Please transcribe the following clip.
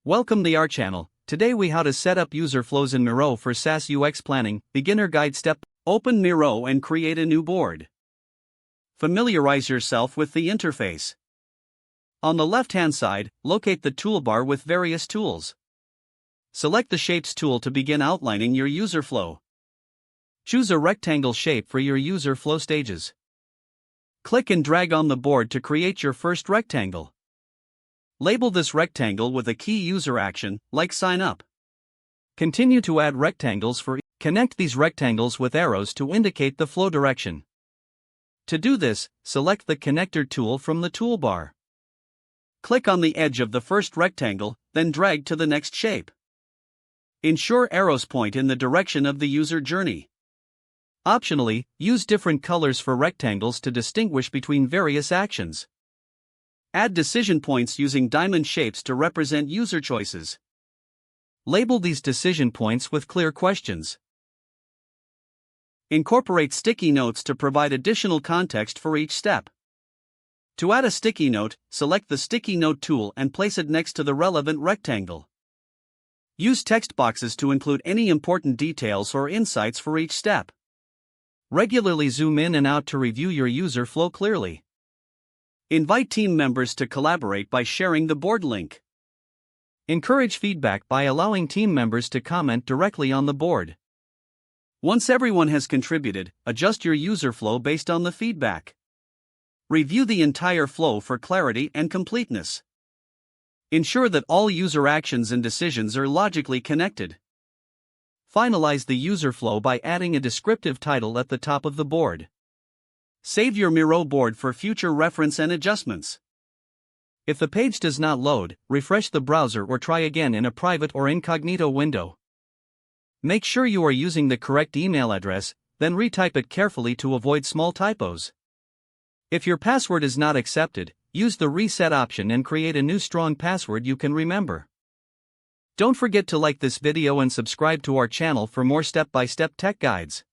Welcome to our channel. Today we how to set up user flows in Miro for SaaS UX planning. Beginner guide step. Open Miro and create a new board. Familiarize yourself with the interface. On the left-hand side, locate the toolbar with various tools. Select the Shapes tool to begin outlining your user flow. Choose a rectangle shape for your user flow stages. Click and drag on the board to create your first rectangle. Label this rectangle with a key user action, like sign up. Continue to add rectangles for connect these rectangles with arrows to indicate the flow direction. To do this, select the Connector tool from the toolbar. Click on the edge of the first rectangle, then drag to the next shape. Ensure arrows point in the direction of the user journey. Optionally, use different colors for rectangles to distinguish between various actions. Add decision points using diamond shapes to represent user choices. Label these decision points with clear questions. Incorporate sticky notes to provide additional context for each step. To add a sticky note, select the Sticky Note tool and place it next to the relevant rectangle. Use text boxes to include any important details or insights for each step. Regularly zoom in and out to review your user flow clearly. Invite team members to collaborate by sharing the board link. Encourage feedback by allowing team members to comment directly on the board. Once everyone has contributed, adjust your user flow based on the feedback. Review the entire flow for clarity and completeness. Ensure that all user actions and decisions are logically connected. Finalize the user flow by adding a descriptive title at the top of the board. Save your Miro board for future reference and adjustments. If the page does not load, refresh the browser or try again in a private or incognito window. Make sure you are using the correct email address, then retype it carefully to avoid small typos. If your password is not accepted, use the reset option and create a new strong password you can remember. Don't forget to like this video and subscribe to our channel for more step-by-step tech guides.